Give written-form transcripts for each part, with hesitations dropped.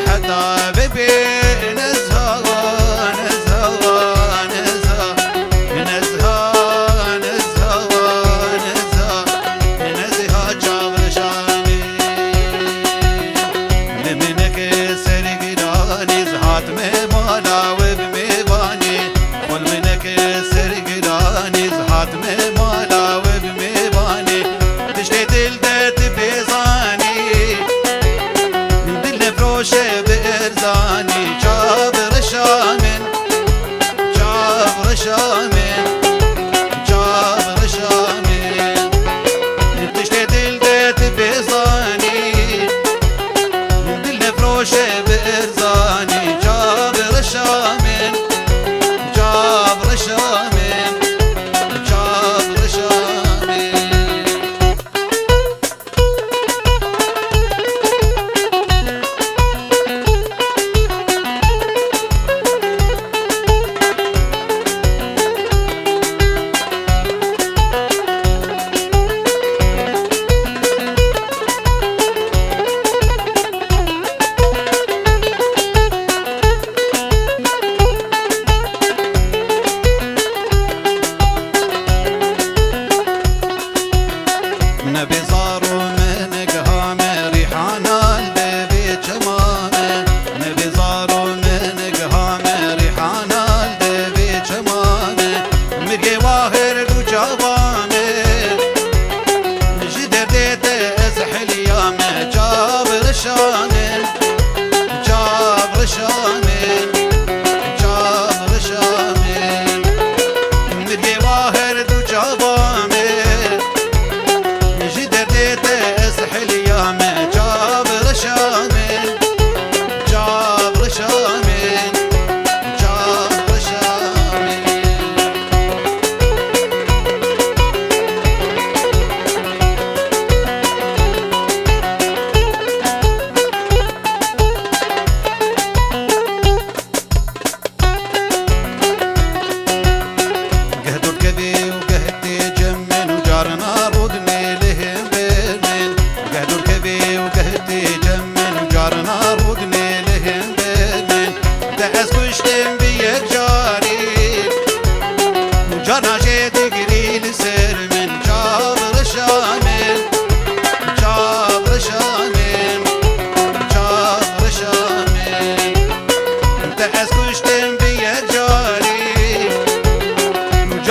حتى ببي نزهة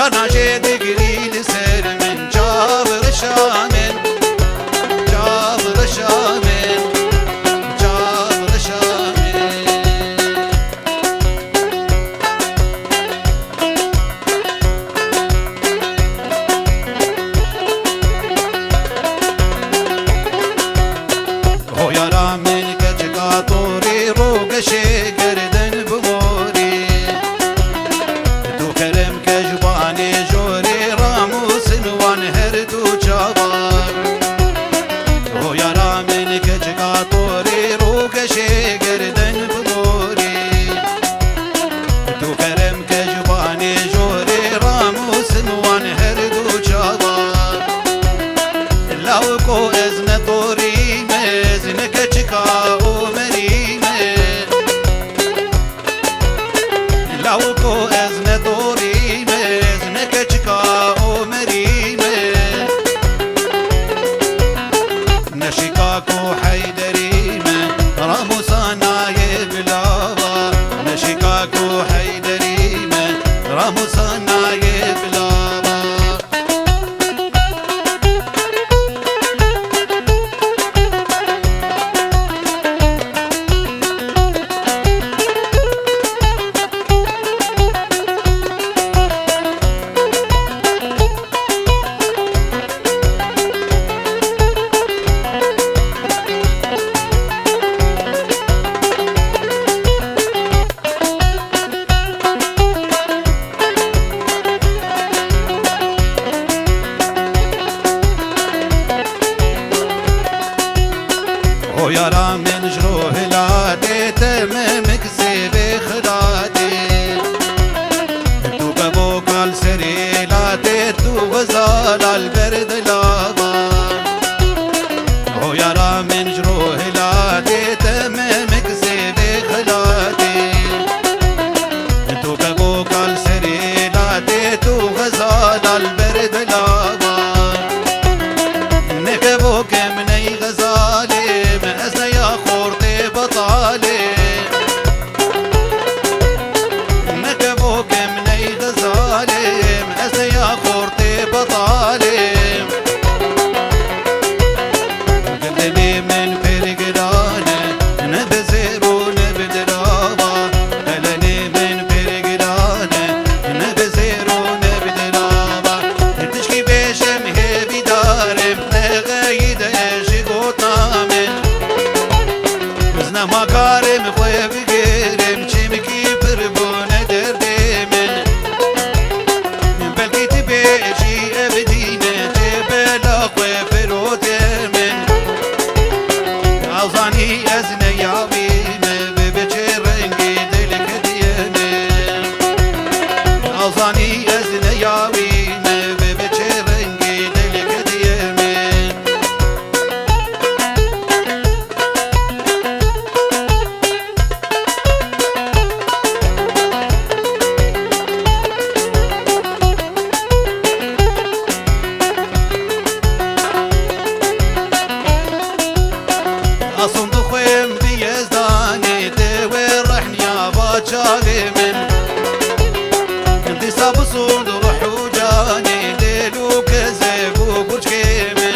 جانا جدي قليل سر من جابر شامن جابر شامن جابر شامن هو يا رامن كجكا طوري روق شكردن بموري تو كرم كجباني جوري راموس نوان هردو جابار هو يا رامن كجكا طوري روق شكردن بموري تو كرم كجباني جوري راموس نوان هردو جابار لاوكو ازن طوري مزن كجكا ومريمه لاوكو ازن طوري مزن كجكا ومريمه نشكاكو حيدريمه راموسانا يبلابا نشكاكو حيدريمه راموسانا يبلابا هو يا رامن جروح لادي تمامك زيبي خلادي تو قبوك السري لادي تو غزال البرد لابا هو يا رامن جروح لادي تمامك زيبي خلادي تو قبوك السري لادي تو غزال البرد لابا نكبوك مني غزالي مأزنا يا خورتي بطالي نكبوك مني غزالي مأزنا يا خورتي بطالي قلبي من فرقدانه نبزر ونبدرابا قلني من فرقدانه نبزر ونبدرابا تشكي بيشم هبي دارم نغيد شقوطنا من بزنا مكارم خوي بقيرم چمكي بربون دردمن بلكي تبيشي ابدينه جبلا خوي فروتمن عوزاني ازن يابينه ببچه رنگي دلك دينه عوزاني ازن يابينه ببچه رنگي دلك دينه أصند خويم بيزداني توي رحني يا باتشاغي من انتي صاب صند روح وجاني ليلو كذب وقرشكي من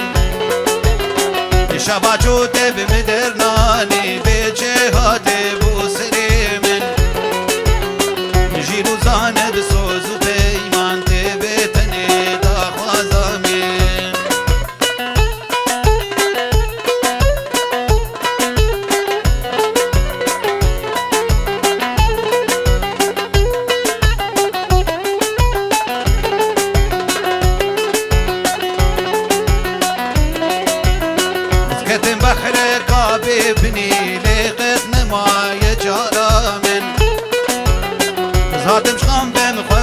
شباچو تب مدرناني بجهاتي بوسري من جيرو زانه بسوزو بيمان تبتني داخوازا من كتم بحر قابي بني لقيت نما يجارا من زادم شخام بمخ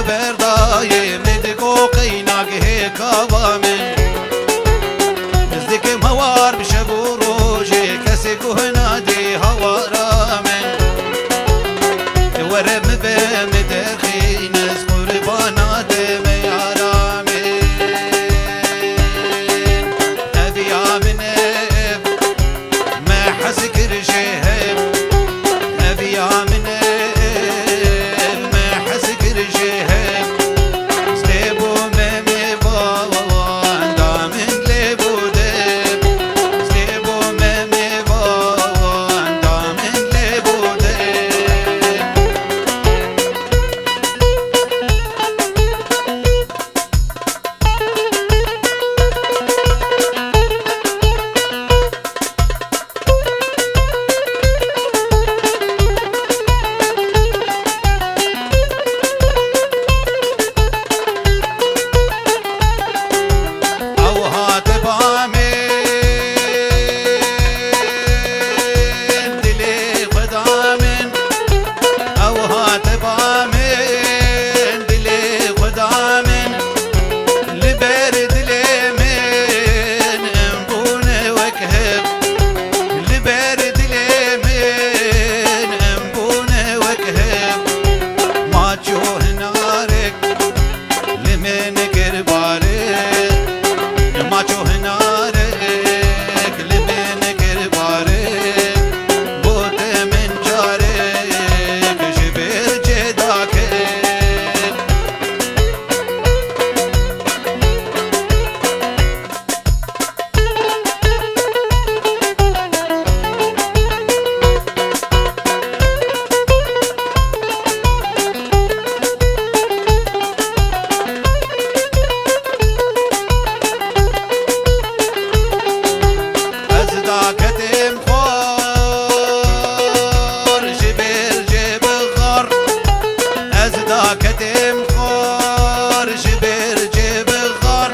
كتم خور جبر جيب غار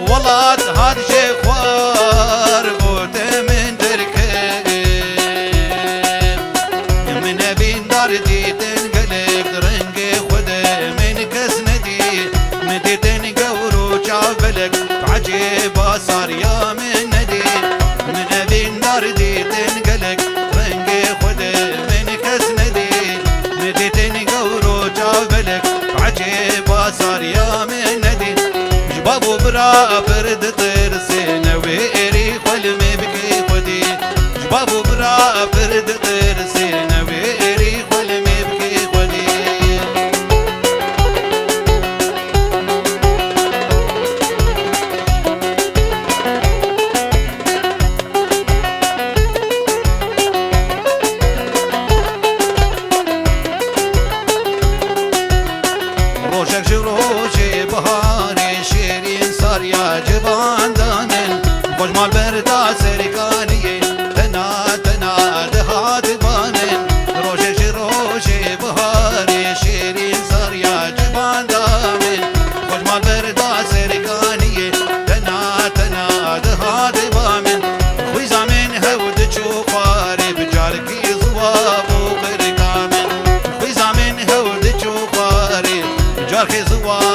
ولاد هاد جخوار قوت من دركب من بين دار ديتن قلق رنقي خد من كسندي مديتن قورو جابلك عجيب صار يا من ندي من بين دار ديتن قلق رنقي خد من كسندي مديتن قورو جابلك عجيب صار يا من ندي جبابو برا برد ترسين ويري خل مبكي خدي جبابو برا برد ترسين ويري خل مبكي خدي روشك جروشي بهاري شيرين صار يا جبان دانن خوش مال بردا سركاني تنا تنا دهات بانن روشك جروشي بهاري شيرين صار يا جبان دانن خوش مال بردا سركاني تنا تنا دهات بانن خوي زمن هود چوخاري بجاركي زوابو بركامن خوي زمن هود چوخاري جاركي زوابو